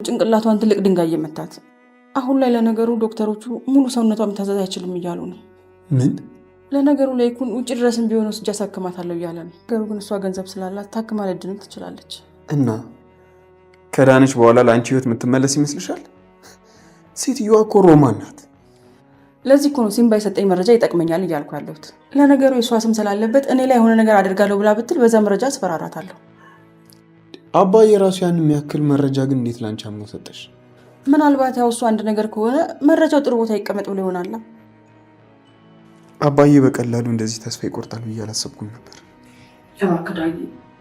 ጭንቅላቷን ትልቅ ድንጋይ የመታት። አሁን ላይ ለነገሩ ዶክተሮቹ ሙሉ ሰውነቷ መታዘዝ አይችልም እያሉ ነው። ምን? ለነገሩ ላይኩን ውጭ ድረስም ቢሆን ወስጄ አሳክማታለሁ እያለ ነው። ነገሩ ግን እሷ ገንዘብ ስላላት ታክማ ልድንም ትችላለች። እና ከዳነች በኋላ ለአንቺ ህይወት የምትመለስ ይመስልሻል? ሴትዮዋ እኮ ሮማን ናት። ለዚህ እኮ ነው ሲምባ የሰጠኝ መረጃ ይጠቅመኛል እያልኩ ያለሁት። ለነገሩ የእሷ ስም ስላለበት እኔ ላይ የሆነ ነገር አድርጋለሁ ብላ ብትል በዛ መረጃ አስፈራራታለሁ። አባዬ ራሱ ያን የሚያክል መረጃ ግን እንዴት ላንቺ አምኖ ሰጠሽ? ምናልባት ያው እሱ አንድ ነገር ከሆነ መረጃው ጥሩ ቦታ ይቀመጥ ብሎ ይሆናል። አባዬ በቀላሉ እንደዚህ ተስፋ ይቆርጣል ብዬ አላሰብኩም ነበር። እባክህ ዳጊ፣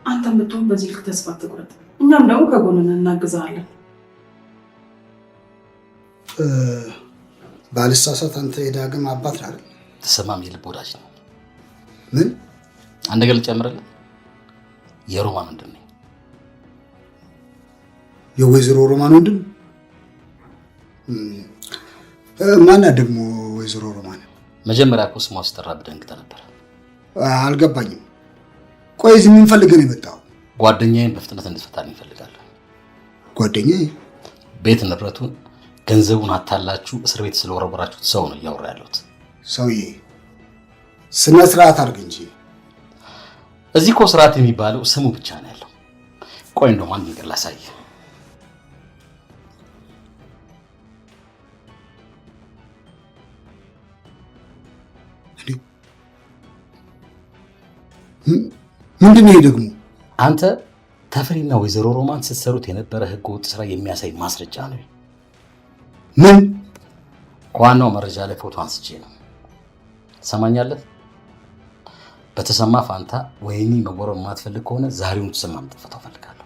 አንተም ብትሆን በዚህ ልክ ተስፋ አትቁረጥ። እኛም ደግሞ ከጎንህ እናግዛለን። ባልሳሳት አንተ የዳግም አባት አይደል? ተሰማም የልብ ወዳጅ ነው። ምን? አንድ ነገር ልጨምርልህ፣ የሮማን ወንድም ነኝ። የወይዘሮ ሮማን ወንድም? ማናት ደግሞ ወይዘሮ ሮማን? መጀመሪያ እኮ ስሟ ሲጠራ ብደንግጠህ ነበር። አልገባኝም። ቆይ እዚህ ምን ፈልገህ ነው የመጣው? ጓደኛዬን በፍጥነት እንድትፈታልኝ እፈልጋለሁ። ጓደኛዬ? ቤት ንብረቱን ገንዘቡን አታላችሁ እስር ቤት ስለወረወራችሁት ሰው ነው እያወራ ያለሁት። ሰውዬ ስነ ስርዓት አድርግ እንጂ። እዚህ እኮ ስርዓት የሚባለው ስሙ ብቻ ነው ያለው። ቆይ እንደውም አንድ ነገር ላሳይህ። ምንድን ነው ደግሞ? አንተ ተፈሪና ወይዘሮ ሮማን ስትሰሩት የነበረ ህገወጥ ስራ የሚያሳይ ማስረጃ ነው። ምን? ዋናው መረጃ ላይ ፎቶ አንስቼ ነው። ሰማኛለህ? በተሰማ ፋንታ ወይኒ መወረር የማትፈልግ ከሆነ ዛሬውን ተሰማ የምትፈታው ፈልጋለሁ።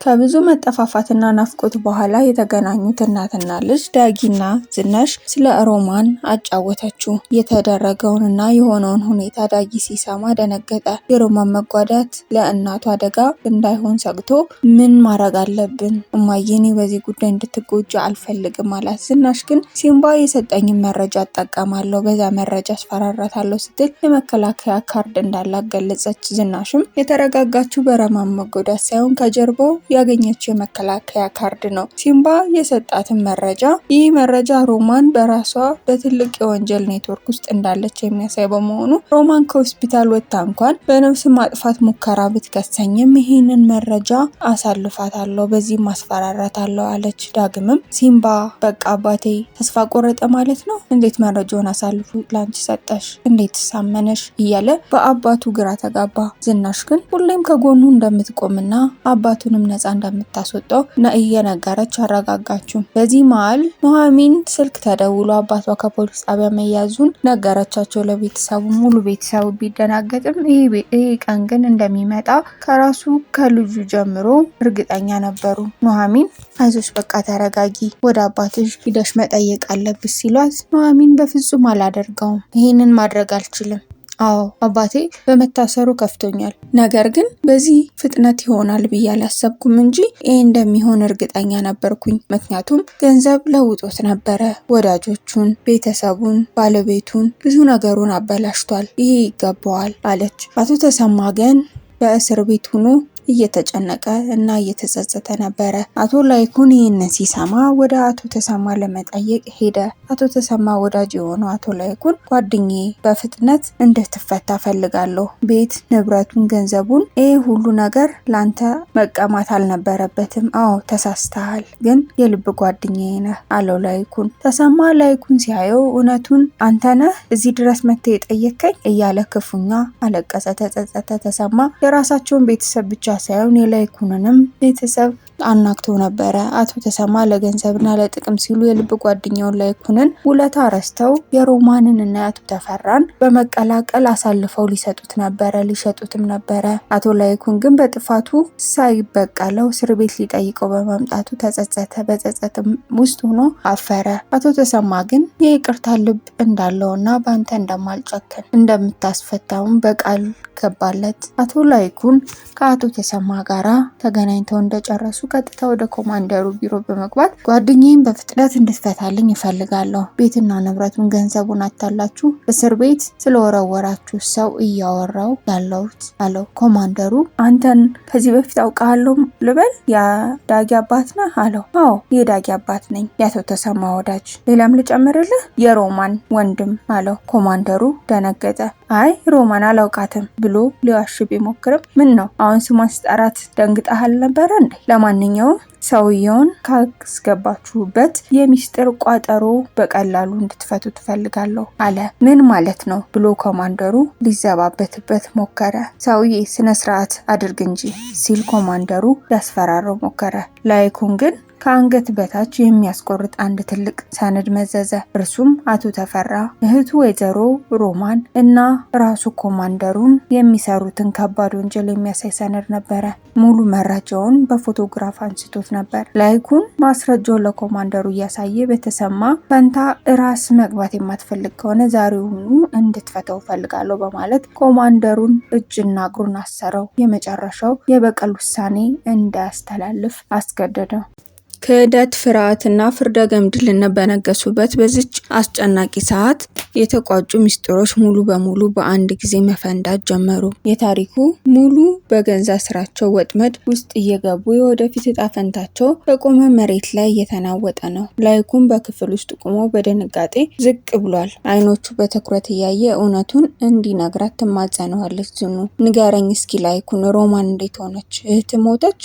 ከብዙ መጠፋፋትና ናፍቆት በኋላ የተገናኙት እናትና ልጅ ዳጊና ዝናሽ ስለ ሮማን አጫወተችው። የተደረገውንና የሆነውን ሁኔታ ዳጊ ሲሰማ ደነገጠ። የሮማን መጓዳት ለእናቱ አደጋ እንዳይሆን ሰግቶ ምን ማድረግ አለብን እማዬ፣ እኔ በዚህ ጉዳይ እንድትጎጂ አልፈልግም አላት። ዝናሽ ግን ሲምባ የሰጠኝን መረጃ እጠቀማለሁ፣ በዛ መረጃ አስፈራራታለሁ ስትል የመከላከያ ካርድ እንዳላት ገለጸች። ዝናሽም የተረጋጋችው በሮማን መጎዳት ሳይሆን ከጀርባው ያገኘችው የመከላከያ ካርድ ነው። ሲምባ የሰጣትን መረጃ፣ ይህ መረጃ ሮማን በራሷ በትልቅ የወንጀል ኔትወርክ ውስጥ እንዳለች የሚያሳይ በመሆኑ ሮማን ከሆስፒታል ወጥታ እንኳን በነፍስ ማጥፋት ሙከራ ብትከሰኝም ይህንን መረጃ አሳልፋታለሁ፣ በዚህ ማስፈራራታለሁ አለች። ዳግምም ሲምባ በቃ አባቴ ተስፋ ቆረጠ ማለት ነው፣ እንዴት መረጃውን አሳልፉ ላንቺ ሰጠሽ፣ እንዴት ሳመነሽ እያለ በአባቱ ግራ ተጋባ። ዝናሽ ግን ሁሌም ከጎኑ እንደምትቆምና አባቱንም ነፃ እንደምታስወጣው እየነገረች አረጋጋችው። በዚህ መሃል ኑሐሚን ስልክ ተደውሎ አባቷ ከፖሊስ ጣቢያ መያዙን ነገረቻቸው ለቤተሰቡ። ሙሉ ቤተሰቡ ቢደናገጥም ይሄ ቀን ግን እንደሚመጣ ከራሱ ከልጁ ጀምሮ እርግጠኛ ነበሩ። ኑሐሚን አይዞሽ በቃ ተረጋጊ፣ ወደ አባትሽ ሂደሽ መጠየቅ አለብሽ ሲሏት ኑሐሚን በፍጹም አላደርገውም፣ ይህንን ማድረግ አልችልም። አዎ አባቴ በመታሰሩ ከፍቶኛል፣ ነገር ግን በዚህ ፍጥነት ይሆናል ብዬ አላሰብኩም እንጂ ይሄ እንደሚሆን እርግጠኛ ነበርኩኝ። ምክንያቱም ገንዘብ ለውጦት ነበረ፣ ወዳጆቹን፣ ቤተሰቡን፣ ባለቤቱን፣ ብዙ ነገሩን አበላሽቷል። ይሄ ይገባዋል አለች። አቶ ተሰማ ግን በእስር ቤት ሆኖ እየተጨነቀ እና እየተጸጸተ ነበረ። አቶ ላይኩን ይህንን ሲሰማ ወደ አቶ ተሰማ ለመጠየቅ ሄደ። አቶ ተሰማ ወዳጅ የሆነው አቶ ላይኩን ጓደኛዬ በፍጥነት እንድትፈታ ፈልጋለሁ፣ ቤት ንብረቱን፣ ገንዘቡን፣ ይህ ሁሉ ነገር ላንተ መቀማት አልነበረበትም። አዎ ተሳስተሃል፣ ግን የልብ ጓደኛዬ ነህ አለው ላይኩን። ተሰማ ላይኩን ሲያየው እውነቱን አንተ ነህ እዚህ ድረስ መጥተህ የጠየከኝ እያለ ክፉኛ አለቀሰ፣ ተጸጸተ። ተሰማ የራሳቸውን ቤተሰብ ብቻ ሳይሆን የላይኩንንም ቤተሰብ አናግቶ ነበረ። አቶ ተሰማ ለገንዘብና ለጥቅም ሲሉ የልብ ጓደኛውን ላይኩንን ውለታ ረስተው የሮማንን እና የአቶ ተፈራን በመቀላቀል አሳልፈው ሊሰጡት ነበረ፣ ሊሸጡትም ነበረ። አቶ ላይኩን ግን በጥፋቱ ሳይበቀለው እስር ቤት ሊጠይቀው በመምጣቱ ተጸጸተ። በጸጸትም ውስጥ ሆኖ አፈረ። አቶ ተሰማ ግን የይቅርታ ልብ እንዳለውና በአንተ እንደማልጨክን እንደምታስፈታውም በቃል ገባለት። አቶ ላይኩን ከአቶ ተሰማ ጋራ ተገናኝተው እንደጨረሱ ቀጥታ ወደ ኮማንደሩ ቢሮ በመግባት ጓደኛዬን በፍጥነት እንድትፈታልኝ እፈልጋለሁ። ቤትና ንብረቱን ገንዘቡን አታላችሁ እስር ቤት ስለወረወራችሁ ሰው እያወራው ያለሁት አለው። ኮማንደሩ አንተን ከዚህ በፊት አውቃለሁ ልበል? የዳጊ አባት ነህ አለው። አዎ የዳጊ አባት ነኝ፣ የአቶ ተሰማ ወዳጅ። ሌላም ልጨምርልህ? የሮማን ወንድም አለው። ኮማንደሩ ደነገጠ። አይ ሮማን አላውቃትም ብሎ ሊዋሽ ቢሞክርም ምን ነው አሁን ስሟን ስጠራት ደንግጠሃል ነበረ እንዴ? ለማንኛውም ሰውየውን ካስገባችሁበት የሚስጥር ቋጠሮ በቀላሉ እንድትፈቱ ትፈልጋለሁ አለ። ምን ማለት ነው ብሎ ኮማንደሩ ሊዘባበትበት ሞከረ። ሰውዬ ስነ ስርዓት አድርግ እንጂ ሲል ኮማንደሩ ሊያስፈራረው ሞከረ። ላይኩን ግን ከአንገት በታች የሚያስቆርጥ አንድ ትልቅ ሰነድ መዘዘ። እርሱም አቶ ተፈራ፣ እህቱ ወይዘሮ ሮማን እና ራሱ ኮማንደሩን የሚሰሩትን ከባድ ወንጀል የሚያሳይ ሰነድ ነበረ። ሙሉ መረጃውን በፎቶግራፍ አንስቶት ነበር። ላይኩን ማስረጃውን ለኮማንደሩ እያሳየ በተሰማ ፈንታ ራስ መግባት የማትፈልግ ከሆነ ዛሬውኑ እንድትፈተው ፈልጋለሁ በማለት ኮማንደሩን እጅና እግሩን አሰረው። የመጨረሻው የበቀል ውሳኔ እንዳያስተላልፍ አስገደደው። ክህደት፣ ፍርሃትና ፍርደ ገምድልነት በነገሱበት በዚች አስጨናቂ ሰዓት የተቋጩ ሚስጥሮች ሙሉ በሙሉ በአንድ ጊዜ መፈንዳት ጀመሩ። የታሪኩ ሙሉ በገንዛ ስራቸው ወጥመድ ውስጥ እየገቡ የወደፊት እጣ ፈንታቸው በቆመ መሬት ላይ እየተናወጠ ነው። ላይኩን በክፍል ውስጥ ቆሞ በድንጋጤ ዝቅ ብሏል። አይኖቹ በትኩረት እያየ እውነቱን እንዲነግራት ትማጸነዋለች። ዝኑ ንገረኝ እስኪ ላይኩን፣ ሮማን እንዴት ሆነች? እህት ሞተች?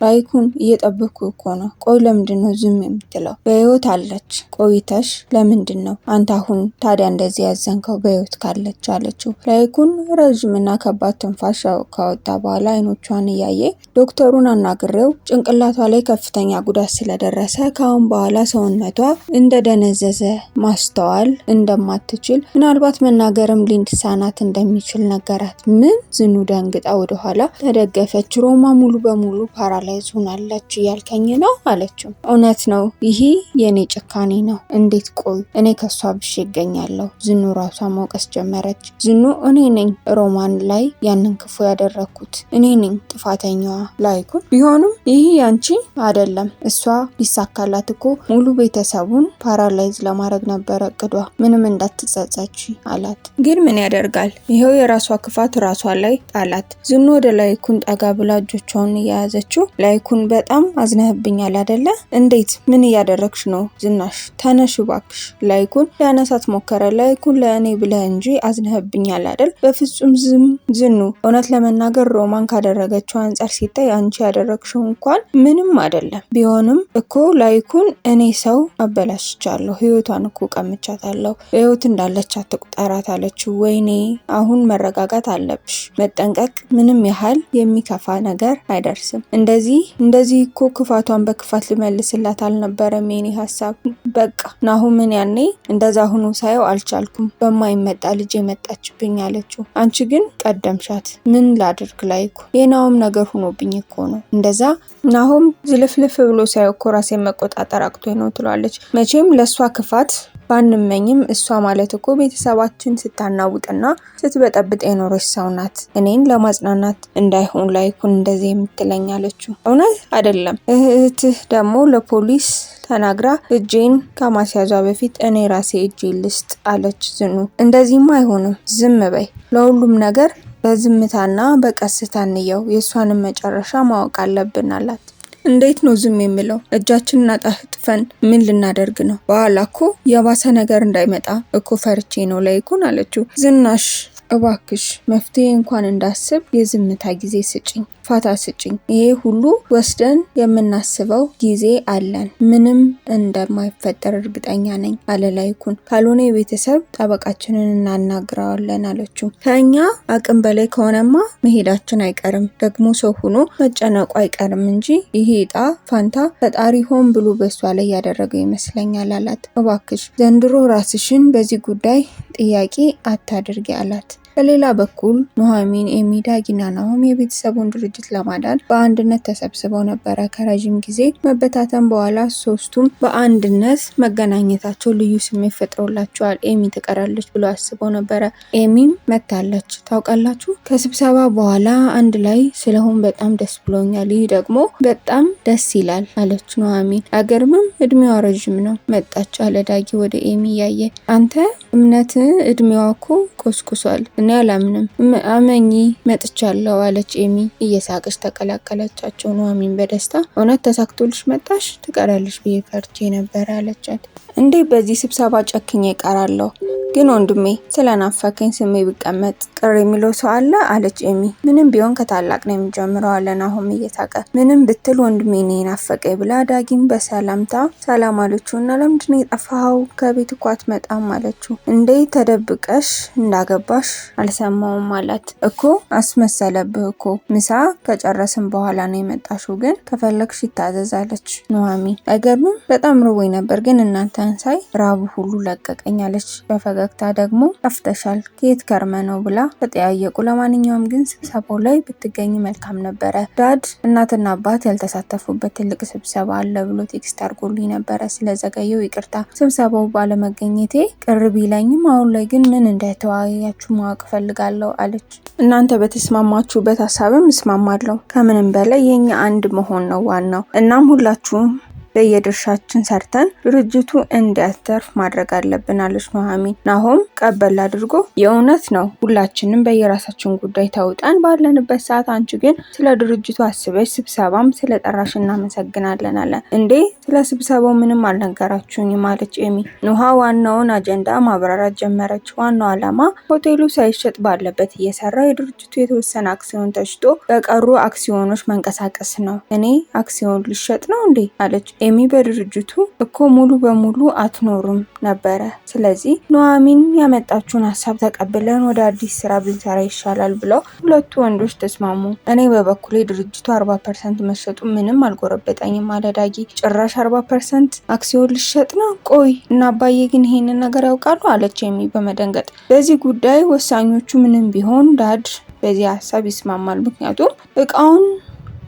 ላይኩን እየጠበኩ እኮ ነው። ቆይ ለምንድን ነው ዝም የምትለው? በህይወት አለች። ቆይተሽ ለምንድን ነው አንተ አሁን ታዲያ እንደዚህ ያዘንከው በህይወት ካለች አለችው። ላይኩን ረዥምና ከባድ ትንፋሽ ካወጣ በኋላ አይኖቿን እያየ ዶክተሩን አናግሬው ጭንቅላቷ ላይ ከፍተኛ ጉዳት ስለደረሰ ከአሁን በኋላ ሰውነቷ እንደደነዘዘ ማስተዋል እንደማትችል ምናልባት መናገርም ሊሳናት እንደሚችል ነገራት። ምን? ዝኑ ደንግጣ ወደኋላ ተደገፈች። ሮማ ሙሉ በሙሉ ፓራላይዝ ሆናለች እያልከኝ ነው አለችው። እውነት ነው፣ ይሄ የኔ ጭካኔ ነው። እንዴት? ቆይ እኔ ከሷ ብሽ ይገኛለሁ። ዝኑ ራሷ መውቀስ ጀመረች። ዝኑ እኔ ነኝ ሮማን ላይ ያንን ክፉ ያደረኩት፣ እኔ ነኝ ጥፋተኛዋ። ላይኩን ቢሆንም ይሄ ያንቺ አይደለም። እሷ ቢሳካላት እኮ ሙሉ ቤተሰቡን ፓራላይዝ ለማድረግ ነበረ እቅዷ። ምንም እንዳትጸጸች አላት። ግን ምን ያደርጋል፣ ይሄው የራሷ ክፋት ራሷ ላይ ጣላት። ዝኑ ወደ ላይኩን ጠጋ ብላ እጆቿን እያያዘችው ላይኩን በጣም አዝነህብኛል አይደለ? እንዴት? ምን እያደረግሽ ነው? ዝናሽ ተነሽ እባክሽ። ላይኩን ሊያነሳት ሞከረ። ላይኩን ለእኔ ብለህ እንጂ አዝነህብኛል አይደል? በፍጹም ዝኑ፣ እውነት ለመናገር ሮማን ካደረገችው አንጻር ሲታይ አንቺ ያደረግሽው እንኳን ምንም አይደለም። ቢሆንም እኮ ላይኩን እኔ ሰው አበላሽቻለሁ፣ ህይወቷን እኮ ቀምቻታለሁ። በህይወት እንዳለች አትቁጠራት አለችው። ወይኔ አሁን መረጋጋት አለብሽ፣ መጠንቀቅ። ምንም ያህል የሚከፋ ነገር አይደርስም። እንደዚህ እኮ ክፋቷን በክፋት ልመልስላት አልነበረም የኔ ሀሳብ። በቃ ናሁምን ያኔ እንደዛ ሁኑ ሳየው አልቻልኩም። በማይመጣ ልጅ የመጣችብኝ አለችው። አንቺ ግን ቀደምሻት። ምን ላድርግ ላይኩ፣ የናሁም ነገር ሆኖብኝ እኮ ነው እንደዛ። ናሁም ዝልፍልፍ ብሎ ሳየው እኮ ራሴን መቆጣጠር አቅቶኝ ነው ትሏለች። መቼም ለሷ ክፋት ባንመኝም እሷ ማለት እኮ ቤተሰባችን ስታናውጥና ስትበጠብጥ የኖረች ሰው ናት። እኔን ለማጽናናት እንዳይሆን ላይኩን እንደዚህ የምትለኝ አለችው። እውነት አይደለም፣ እህትህ ደግሞ ለፖሊስ ተናግራ እጄን ከማስያዟ በፊት እኔ ራሴ እጄን ልስጥ አለች ዝኑ። እንደዚህማ አይሆንም፣ ዝም በይ። ለሁሉም ነገር በዝምታና በቀስታ እንየው። የእሷንም መጨረሻ ማወቅ አለብን አላት። እንዴት ነው ዝም የሚለው? እጃችንን አጣጥፈን ምን ልናደርግ ነው? በኋላ እኮ የባሰ ነገር እንዳይመጣ እኮ ፈርቼ ነው ላይኩን አለችው። ዝናሽ እባክሽ መፍትሄ እንኳን እንዳስብ የዝምታ ጊዜ ስጭኝ፣ ፋታ ስጭኝ። ይሄ ሁሉ ወስደን የምናስበው ጊዜ አለን። ምንም እንደማይፈጠር እርግጠኛ ነኝ አለ ላይኩን። ካልሆነ የቤተሰብ ጠበቃችንን እናናግረዋለን አለችው። ከእኛ አቅም በላይ ከሆነማ መሄዳችን አይቀርም። ደግሞ ሰው ሆኖ መጨነቁ አይቀርም እንጂ ይሄ ዕጣ ፋንታ ፈጣሪ ሆን ብሎ በሷ ላይ ያደረገው ይመስለኛል አላት። እባክሽ ዘንድሮ ራስሽን በዚህ ጉዳይ ጥያቄ አታድርጊ አላት። በሌላ በኩል ኑሐሚን፣ ኤሚ፣ ዳጊና ናሆም የቤተሰቡን ድርጅት ለማዳን በአንድነት ተሰብስበው ነበረ። ከረዥም ጊዜ መበታተን በኋላ ሶስቱም በአንድነት መገናኘታቸው ልዩ ስሜት ፈጥሮላቸዋል። ኤሚ ትቀራለች ብሎ አስበው ነበረ። ኤሚም መታለች። ታውቃላችሁ ከስብሰባ በኋላ አንድ ላይ ስለሆን በጣም ደስ ብሎኛል። ይህ ደግሞ በጣም ደስ ይላል አለች ኑሐሚን። አገርምም እድሜዋ ረዥም ነው መጣች አለ ዳጊ ወደ ኤሚ ያየ። አንተ እምነት እድሜዋ እኮ ቆስቁሷል። እኔ አላምንም። አመኚ መጥቻለሁ አለች ኤሚ እየሳቀች ተቀላቀለቻቸው። ኑሐሚን በደስታ እውነት ተሳክቶልሽ መጣሽ? ትቀራለሽ ብዬ ፈርቼ ነበር አለቻት። እንዴ በዚህ ስብሰባ ጨክኜ እቀራለሁ? ግን ወንድሜ ስለናፈከኝ ስሜ ብቀመጥ ቅር የሚለው ሰው አለ አለች ኤሚ። ምንም ቢሆን ከታላቅ ነው የሚጀምረው አለ ናሆም እየሳቀ። ምንም ብትል ወንድሜ ነው ናፈቀኝ ብላ ዳጊም በሰላምታ ሰላም አለችው። እና ለምንድን ነው የጠፋኸው? ከቤት እኮ አትመጣም አለችው። እንዴ ተደብቀሽ እንዳገባሽ አልሰማውም አላት። እኮ አስመሰለብህ እኮ ምሳ ከጨረስን በኋላ ነው የመጣሽው፣ ግን ከፈለግሽ ይታዘዛለች ኑሐሚን። አይገርምም? በጣም ርቦኝ ነበር፣ ግን እናንተን ሳይ ራቡ ሁሉ ለቀቀኝ አለች። በፈገግታ ደግሞ ጠፍተሻል ከየት ከርመ ነው ብላ ተጠያየቁ። ለማንኛውም ግን ስብሰባው ላይ ብትገኝ መልካም ነበረ። ዳድ እናትና አባት ያልተሳተፉበት ትልቅ ስብሰባ አለ ብሎ ቴክስት አድርጎልኝ ነበረ። ስለዘገየው ይቅርታ። ስብሰባው ባለመገኘቴ ቅር ቢለኝም አሁን ላይ ግን ምን እንደተወያያችሁ ማወቅ ፈልጋለሁ አለች። እናንተ በተስማማችሁበት ሀሳብም እስማማለሁ። ከምንም በላይ የኛ አንድ መሆን ነው ዋናው። እናም ሁላችሁም በየድርሻችን ሰርተን ድርጅቱ እንዲያተርፍ ማድረግ አለብን አለች ኑሐሚን። ናሆም ቀበል አድርጎ የእውነት ነው ሁላችንም በየራሳችን ጉዳይ ተውጠን ባለንበት ሰዓት አንቺ ግን ስለ ድርጅቱ አስበሽ ስብሰባም ስለጠራሽ እናመሰግናለን አለ። እንዴ ስለ ስብሰባው ምንም አልነገራችሁኝም አለች ኤሚ። ኑሐ ዋናውን አጀንዳ ማብራራት ጀመረች። ዋናው ዓላማ ሆቴሉ ሳይሸጥ ባለበት እየሰራ የድርጅቱ የተወሰነ አክሲዮን ተሽጦ በቀሩ አክሲዮኖች መንቀሳቀስ ነው። እኔ አክሲዮን ልሸጥ ነው እንዴ አለች ኤሚ። በድርጅቱ እኮ ሙሉ በሙሉ አትኖሩም ነበረ። ስለዚህ ኑሐሚን ያመጣችውን ሀሳብ ተቀብለን ወደ አዲስ ስራ ብንሰራ ይሻላል ብለው ሁለቱ ወንዶች ተስማሙ። እኔ በበኩሌ ድርጅቱ 40% መሸጡ ምንም አልጎረበጠኝም አለ ዳጊ። ጭራሽ 40% አክሲዮን ልሸጥ ነው? ቆይ እና አባዬ ግን ይሄንን ነገር ያውቃሉ አለች ኤሚ በመደንገጥ። በዚህ ጉዳይ ወሳኞቹ ምንም ቢሆን ዳድ በዚህ ሀሳብ ይስማማል። ምክንያቱም እቃውን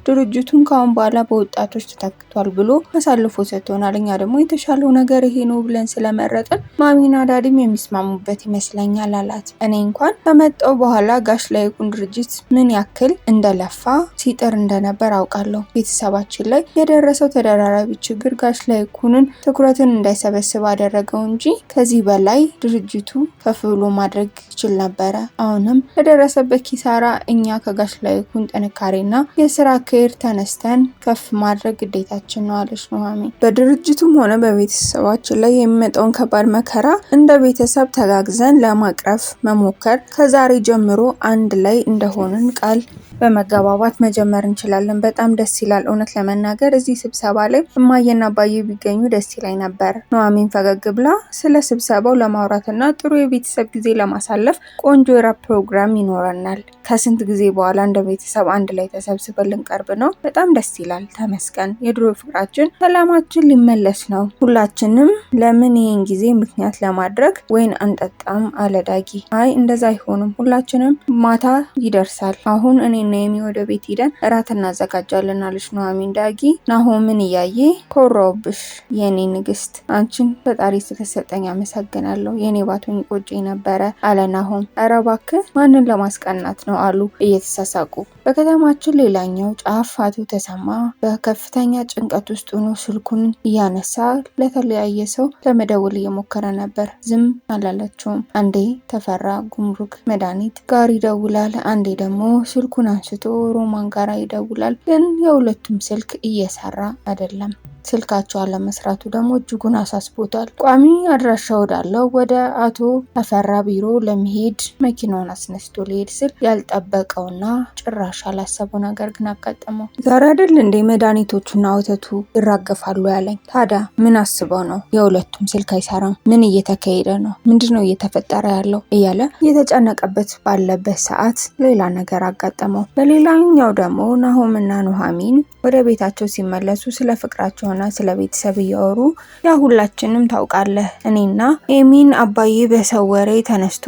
ድርጅቱን ካሁን በኋላ በወጣቶች ተተክቷል ብሎ አሳልፎ ሰጥቶናል። እኛ ደግሞ የተሻለው ነገር ይሄ ነው ብለን ስለመረጥን ማሚና ዳዲም የሚስማሙበት ይመስለኛል አላት። እኔ እንኳን ከመጣው በኋላ ጋሽ ላይኩን ድርጅት ምን ያክል እንደለፋ ሲጥር እንደነበር አውቃለሁ። ቤተሰባችን ላይ የደረሰው ተደራራቢ ችግር ጋሽ ላይኩንን ትኩረትን እንዳይሰበስብ አደረገው እንጂ ከዚህ በላይ ድርጅቱ ከፍ ብሎ ማድረግ ይችል ነበረ። አሁንም ለደረሰበት ኪሳራ እኛ ከጋሽ ላይኩን ጥንካሬና የስራ ከር ተነስተን ከፍ ማድረግ ግዴታችን ነው አለች ኑሐሚን። በድርጅቱም ሆነ በቤተሰባችን ላይ የሚመጣውን ከባድ መከራ እንደ ቤተሰብ ተጋግዘን ለማቅረፍ መሞከር፣ ከዛሬ ጀምሮ አንድ ላይ እንደሆንን ቃል በመገባባት መጀመር እንችላለን። በጣም ደስ ይላል። እውነት ለመናገር እዚህ ስብሰባ ላይ እማዬና አባዬ ቢገኙ ደስ ይለኝ ነበር። ኑሐሚን ፈገግ ብላ ስለ ስብሰባው ለማውራትና ጥሩ የቤተሰብ ጊዜ ለማሳለፍ ቆንጆ የራት ፕሮግራም ይኖረናል። ከስንት ጊዜ በኋላ እንደ ቤተሰብ አንድ ላይ ተሰብስበን ልንቀርብ ነው። በጣም ደስ ይላል። ተመስገን። የድሮ ፍቅራችን፣ ሰላማችን ሊመለስ ነው። ሁላችንም ለምን ይሄን ጊዜ ምክንያት ለማድረግ ወይን አንጠጣም አለ ዳጊ። አይ እንደዛ አይሆንም፣ ሁላችንም ማታ ይደርሳል። አሁን እኔ ኤሚ ወደ ቤት ሄደን እራት እናዘጋጃለን አለች ኑሐሚን። ዳጊ ናሆምን እያየ ኮራውብሽ የኔ ንግስት፣ አንቺን ፈጣሪ ስለሰጠኝ አመሰግናለሁ። የኔ ባቶኝ ቆጨኝ ነበረ አለ ናሆም። ኧረ እባክህ ማንን ለማስቀናት ነው አሉ እየተሳሳቁ። በከተማችን ሌላኛው ጫፍ አቶ ተሰማ በከፍተኛ ጭንቀት ውስጥ ሆኖ ስልኩን እያነሳ ለተለያየ ሰው ለመደወል እየሞከረ ነበር። ዝም አላለችውም። አንዴ ተፈራ ጉምሩክ መድኃኒት ጋር ይደውላል፣ አንዴ ደግሞ ስልኩን አንስቶ ሮማን ጋር ይደውላል። ግን የሁለቱም ስልክ እየሰራ አይደለም። ስልካቸው አለመስራቱ ደግሞ እጅጉን አሳስቦታል። ቋሚ አድራሻ ወዳለው ወደ አቶ ተፈራ ቢሮ ለመሄድ መኪናውን አስነስቶ ሊሄድ ስል ያልጠበቀውና ጭራሽ ያላሰበው ነገር ግን አጋጠመው። ዛሬ አይደል እንዴ መድኃኒቶቹና ወተቱ ይራገፋሉ ያለኝ? ታዲያ ምን አስበው ነው? የሁለቱም ስልክ አይሰራም። ምን እየተካሄደ ነው? ምንድነው እየተፈጠረ ያለው? እያለ እየተጨነቀበት ባለበት ሰዓት ሌላ ነገር አጋጠመው። በሌላኛው ደግሞ ናሆምና ኑሐሚን ወደ ቤታቸው ሲመለሱ ስለ ፍቅራቸው ሆና ስለ ቤተሰብ እያወሩ ያ ሁላችንም ታውቃለህ፣ እኔና ኤሚን አባዬ በሰው ወሬ ተነስቶ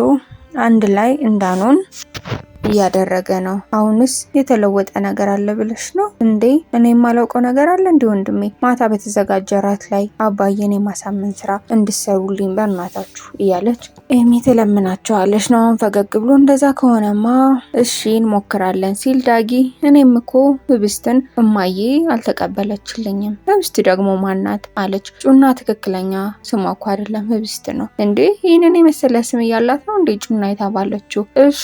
አንድ ላይ እንዳንሆን እያደረገ ነው። አሁንስ የተለወጠ ነገር አለ ብለሽ ነው እንዴ? እኔ የማላውቀው ነገር አለ እንዴ ወንድሜ? ማታ በተዘጋጀ ራት ላይ አባዬን የማሳመን ስራ እንድሰሩልኝ በእናታችሁ እያለች ኤሚ ትለምናቸዋለች። ነው አሁን ፈገግ ብሎ እንደዛ ከሆነማ እሺ እንሞክራለን ሲል ዳጊ እኔም እኮ ህብስትን እማዬ አልተቀበለችልኝም። ህብስት ደግሞ ማናት አለች። ጩና ትክክለኛ ስሟ እኮ አይደለም ህብስት ነው እንዴ? ይህንን የመሰለ ስም እያላት ነው እንዴ ጩና የተባለችው? እሺ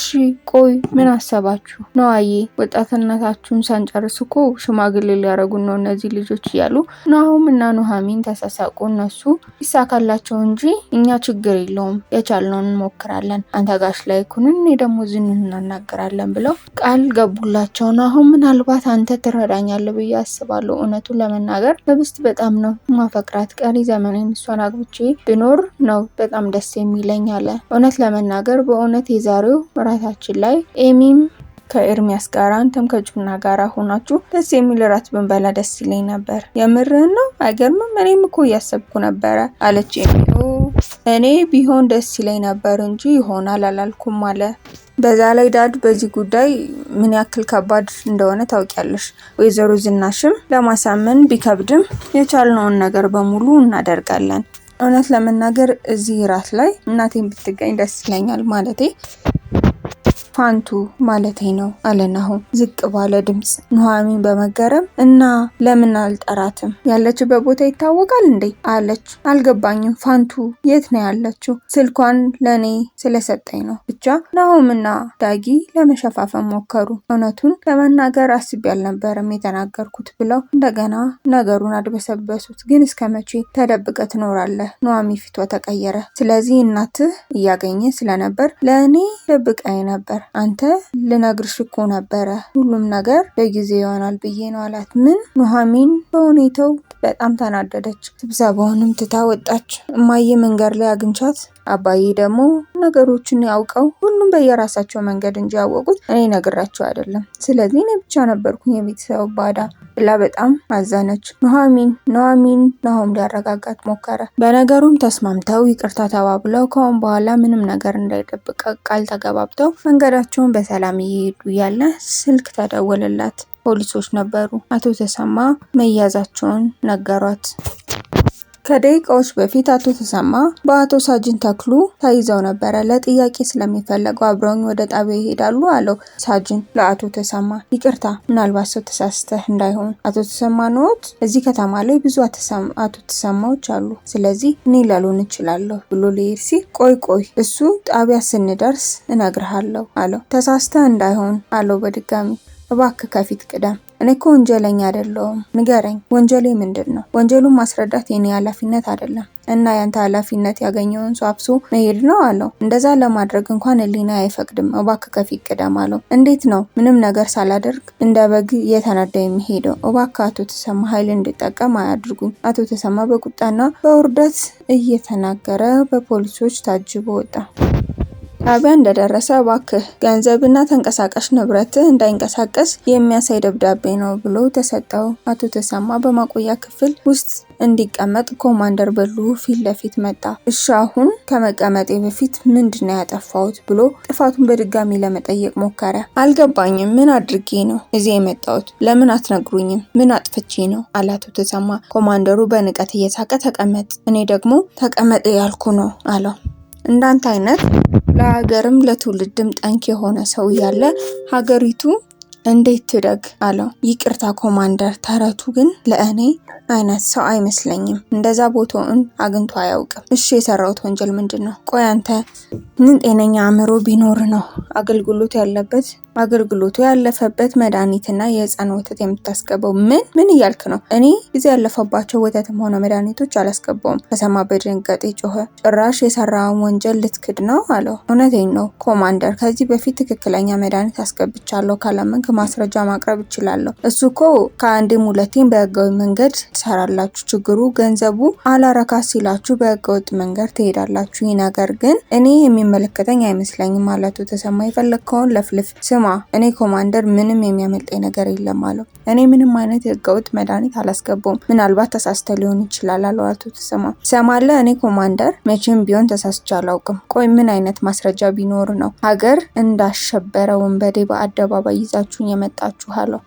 ቆይ ምን አሰባችሁ? ነዋዬ ወጣትነታችሁን ሳንጨርስ እኮ ሽማግሌ ሊያረጉን ነው እነዚህ ልጆች እያሉ ናሁም እና ኑሐሚን ተሳሳቁ። እነሱ ይሳካላቸው እንጂ እኛ ችግር የለውም የቻልነውን እንሞክራለን፣ አንተ ጋሽ ላይ ኩንን እኔ ደግሞ ዝኑን እናናገራለን ብለው ቃል ገቡላቸው። ናሁም ምናልባት አንተ ትረዳኛለህ ብዬ አስባለሁ። እውነቱን ለመናገር ህብስት በጣም ነው ማፈቅራት፣ ቀሪ ዘመኔን እሷን አግብቼ ብኖር ነው በጣም ደስ የሚለኝ አለ። እውነት ለመናገር በእውነት የዛሬው ራታችን ላይ ኤሚም ከኤርሚያስ ጋር አንተም ከጩና ጋር ሆናችሁ ደስ የሚል ራት ብንበላ ደስ ይለኝ ነበር። የምርህን ነው? አይገርምም? እኔም እኮ እያሰብኩ ነበረ አለች ኤሚ። እኔ ቢሆን ደስ ይለኝ ነበር እንጂ ይሆናል አላልኩም አለ። በዛ ላይ ዳድ በዚህ ጉዳይ ምን ያክል ከባድ እንደሆነ ታውቂያለሽ። ወይዘሮ ዝናሽም ለማሳመን ቢከብድም የቻልነውን ነገር በሙሉ እናደርጋለን። እውነት ለመናገር እዚህ ራት ላይ እናቴን ብትገኝ ደስ ይለኛል ማለቴ ፋንቱ ማለቴ ነው አለ ናሁም ዝቅ ባለ ድምጽ። ኑሐሚን በመገረም እና ለምን አልጠራትም? ያለችበት ቦታ ይታወቃል እንዴ አለች። አልገባኝም። ፋንቱ የት ነው ያለችው? ስልኳን ለኔ ስለሰጠኝ ነው። ብቻ ናሁምና ዳጊ ለመሸፋፈን ሞከሩ። እውነቱን ለመናገር አስቤ አልነበረም የተናገርኩት ብለው እንደገና ነገሩን አድበሰበሱት። ግን እስከመቼ ተደብቀ ትኖራለህ? ኑሐሚን ፊቷ ተቀየረ። ስለዚህ እናትህ እያገኘ ስለነበር ለእኔ ደብቀኝ ነበር። አንተ ልነግርሽ እኮ ነበረ ሁሉም ነገር በጊዜ ይሆናል ብዬ ነው አላት። ምን? ኑሐሚን በሁኔታው በጣም ተናደደች። ስብሰባውንም ትታ ወጣች። እማዬ መንገድ ላይ አግኝቻት አባዬ ደግሞ ነገሮችን ያውቀው ሁሉም በየራሳቸው መንገድ እንጂ ያወቁት እኔ ነግራቸው አይደለም። ስለዚህ እኔ ብቻ ነበርኩኝ የቤተሰብ ባዳ ብላ በጣም አዘነች። ኑሐሚን ናሁም ሊያረጋጋት ሞከረ። በነገሩም ተስማምተው ይቅርታ ተባብለው ከአሁን በኋላ ምንም ነገር እንዳይደብቅ ቃል ተገባብተው መንገዳቸውን በሰላም እየሄዱ ያለ ስልክ ተደወለላት። ፖሊሶች ነበሩ። አቶ ተሰማ መያዛቸውን ነገሯት። ከደቂቃዎች በፊት አቶ ተሰማ በአቶ ሳጅን ተክሉ ተይዘው ነበረ። ለጥያቄ ስለሚፈለገው አብረውኝ ወደ ጣቢያ ይሄዳሉ አለው ሳጅን ለአቶ ተሰማ። ይቅርታ ምናልባት ሰው ተሳስተህ እንዳይሆን አቶ ተሰማ ነዎት? እዚህ ከተማ ላይ ብዙ አቶ ተሰማዎች አሉ። ስለዚህ እኔ ላልሆን እችላለሁ ብሎ ሊሄድ ሲል ቆይ እሱ ጣቢያ ስንደርስ እነግርሃለሁ አለው። ተሳስተህ እንዳይሆን አለው በድጋሚ። እባክህ ከፊት ቅደም። እኔ እኮ ወንጀለኛ አይደለሁም። ንገረኝ፣ ወንጀሌ ምንድን ነው? ወንጀሉን ማስረዳት የኔ ኃላፊነት አይደለም እና ያንተ ኃላፊነት ያገኘውን ሰው አፍሶ መሄድ ነው አለው። እንደዛ ለማድረግ እንኳን ሕሊና አይፈቅድም። እባክህ ከፊት ቅደም አለው። እንዴት ነው ምንም ነገር ሳላደርግ እንደ በግ እየተነዳ የሚሄደው? እባክህ አቶ ተሰማ ኃይል እንድጠቀም አያድርጉኝ። አቶ ተሰማ በቁጣና በውርደት እየተናገረ በፖሊሶች ታጅቦ ወጣ። ጣቢያ እንደደረሰ እባክህ ገንዘብና ተንቀሳቃሽ ንብረት እንዳይንቀሳቀስ የሚያሳይ ደብዳቤ ነው ብሎ ተሰጠው። አቶ ተሰማ በማቆያ ክፍል ውስጥ እንዲቀመጥ ኮማንደር በሉ ፊት ለፊት መጣ። እሺ አሁን ከመቀመጤ በፊት ምንድነው ያጠፋሁት ብሎ ጥፋቱን በድጋሚ ለመጠየቅ ሞከረ። አልገባኝም። ምን አድርጌ ነው እዚህ የመጣሁት? ለምን አትነግሩኝም? ምን አጥፍቼ ነው አለ አቶ ተሰማ። ኮማንደሩ በንቀት እየሳቀ ተቀመጥ፣ እኔ ደግሞ ተቀመጥ ያልኩ ነው አለው። እንዳንተ አይነት ለሀገርም ለትውልድም ጠንቅ የሆነ ሰው ያለ ሀገሪቱ እንዴት ትደግ አለው። ይቅርታ ኮማንደር፣ ተረቱ ግን ለእኔ አይነት ሰው አይመስለኝም። እንደዛ ቦታውን አግኝቶ አያውቅም። እሺ የሰራውት ወንጀል ምንድን ነው? ቆይ አንተ ምን ጤነኛ አእምሮ ቢኖር ነው አገልግሎቱ ያለፈበት መድኃኒትና የህፃን ወተት የምታስገባው? ምን እያልክ ነው? እኔ ጊዜ ያለፈባቸው ወተትም ሆነ መድኃኒቶች አላስገባውም። ተሰማ በድንጋጤ ጮኸ። ጭራሽ የሰራውን ወንጀል ልትክድ ነው አለው። እውነቴን ነው ኮማንደር፣ ከዚህ በፊት ትክክለኛ መድኃኒት አስገብቻለሁ። ካላመንክ ማስረጃ ማቅረብ እችላለሁ። እሱ እኮ ከአንዴም ሁለቴም በህጋዊ መንገድ ትሰራላችሁ። ችግሩ ገንዘቡ አላረካ ሲላችሁ በህገወጥ መንገድ ትሄዳላችሁ። ይህ ነገር ግን እኔ የሚመለከተኝ አይመስለኝም ማለቱ ተሰማ ተሰማ የፈለግከውን ለፍልፍ። ስማ እኔ ኮማንደር ምንም የሚያመልጠኝ ነገር የለም አለው። እኔ ምንም አይነት የህገወጥ መድኃኒት አላስገባውም፣ ምናልባት ተሳስተ ሊሆን ይችላል አለው አቶ ተሰማ። ሰማለ እኔ ኮማንደር መቼም ቢሆን ተሳስቼ አላውቅም። ቆይ ምን አይነት ማስረጃ ቢኖር ነው ሀገር እንዳሸበረ ወንበዴ በአደባባይ ይዛችሁን የመጣችሁ አለው።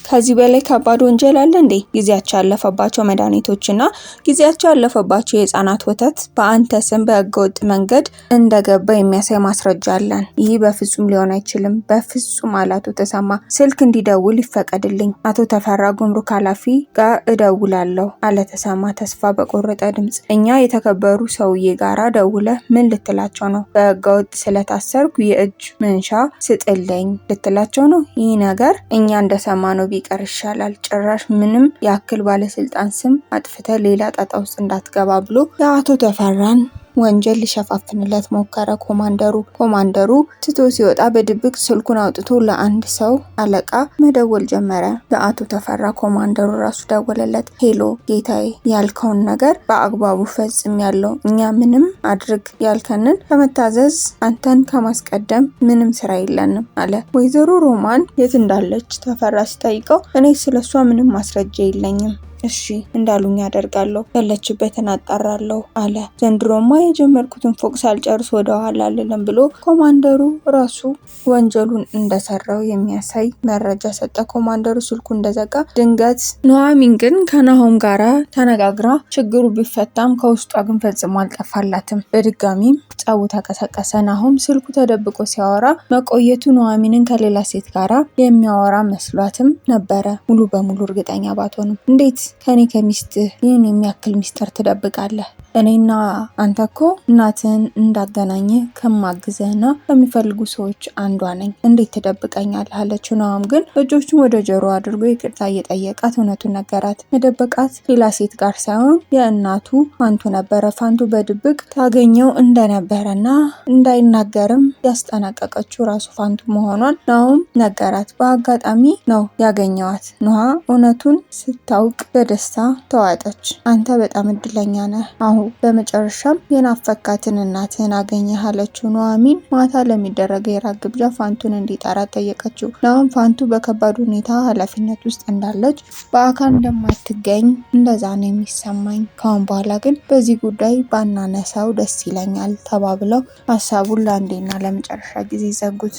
ከዚህ በላይ ከባድ ወንጀል አለ እንዴ? ጊዜያቸው ያለፈባቸው መድኃኒቶችና ጊዜያቸው ያለፈባቸው የህፃናት ወተት በአንተ ስም በህገወጥ መንገድ እንደገባ የሚያሳይ ማስረጃ አለን። ይህ በፍጹም ሊሆን አይችልም፣ በፍጹም አለ አቶ ተሰማ። ስልክ እንዲደውል ይፈቀድልኝ፣ አቶ ተፈራ ጉምሩክ ኃላፊ ጋር እደውላለሁ አለ ተሰማ ተስፋ በቆረጠ ድምጽ። እኛ የተከበሩ ሰውዬ ጋራ ደውለ ምን ልትላቸው ነው? በህገወጥ ስለታሰርኩ የእጅ መንሻ ስጥልኝ ልትላቸው ነው? ይህ ነገር እኛ እንደሰማ ነው ቢቀር ይሻላል። ጭራሽ ምንም ያክል ባለስልጣን ስም አጥፍተ ሌላ ጣጣ ውስጥ እንዳትገባ ብሎ የአቶ ተፈራን ወንጀል ሊሸፋፍንለት ሞከረ። ኮማንደሩ ትቶ ሲወጣ በድብቅ ስልኩን አውጥቶ ለአንድ ሰው አለቃ መደወል ጀመረ። ለአቶ ተፈራ ኮማንደሩ ራሱ ደወለለት። ሄሎ ጌታዬ፣ ያልከውን ነገር በአግባቡ ፈጽም ያለው እኛ ምንም አድርግ ያልከንን ከመታዘዝ አንተን ከማስቀደም ምንም ስራ የለንም አለ። ወይዘሮ ሮማን የት እንዳለች ተፈራ ሲጠይቀው እኔ ስለሷ ምንም ማስረጃ የለኝም፣ እሺ እንዳሉኝ አደርጋለሁ፣ ያለችበትን አጣራለሁ አለ። ዘንድሮማ የጀመርኩትን ፎቅ ሳልጨርስ ወደ ኋላ አልልም ብሎ ኮማንደሩ ራሱ ወንጀሉን እንደሰራው የሚያሳይ መረጃ ሰጠ። ኮማንደሩ ስልኩ እንደዘጋ ድንገት ኑሐሚን ግን ከናሆም ጋራ ተነጋግራ ችግሩ ቢፈታም ከውስጧ ግን ፈጽሞ አልጠፋላትም። በድጋሚም ጸቡ ተቀሰቀሰ። ናሆም ስልኩ ተደብቆ ሲያወራ መቆየቱ ኑሐሚንን ከሌላ ሴት ጋራ የሚያወራ መስሏትም ነበረ። ሙሉ በሙሉ እርግጠኛ ባትሆንም እንዴት ከኔ ከሚስትህ ይህን የሚያክል ሚስጥር ትደብቃለህ? እኔና አንተ እኮ እናትህን እንዳገናኘ ከማግዘህና ከሚፈልጉ ሰዎች አንዷ ነኝ፣ እንዴት ትደብቀኛለህ አለችው። ናሆም ግን እጆቹን ወደ ጆሮ አድርጎ ይቅርታ እየጠየቃት እውነቱን ነገራት። መደበቃት ሌላ ሴት ጋር ሳይሆን የእናቱ ፋንቱ ነበረ። ፋንቱ በድብቅ ታገኘው እንደነበረና እንዳይናገርም ያስጠነቀቀችው ራሱ ፋንቱ መሆኗን ናሆም ነገራት። በአጋጣሚ ነው ያገኘዋት። ኑሐ እውነቱን ስታውቅ በደስታ ተዋጠች። አንተ በጣም እድለኛ ነህ፣ አሁን በመጨረሻም የናፈካትን እናትህን አገኘህ አለችው። ኑሐሚን ማታ ለሚደረገው የራት ግብዣ ፋንቱን እንዲጠራት ጠየቀችው። ናሆም ፋንቱ በከባድ ሁኔታ ኃላፊነት ውስጥ እንዳለች በአካል እንደማትገኝ እንደዛ ነው የሚሰማኝ፣ ካሁን በኋላ ግን በዚህ ጉዳይ ባናነሳው ደስ ይለኛል ተባብለው ሀሳቡን ለአንዴና ለመጨረሻ ጊዜ ዘጉት።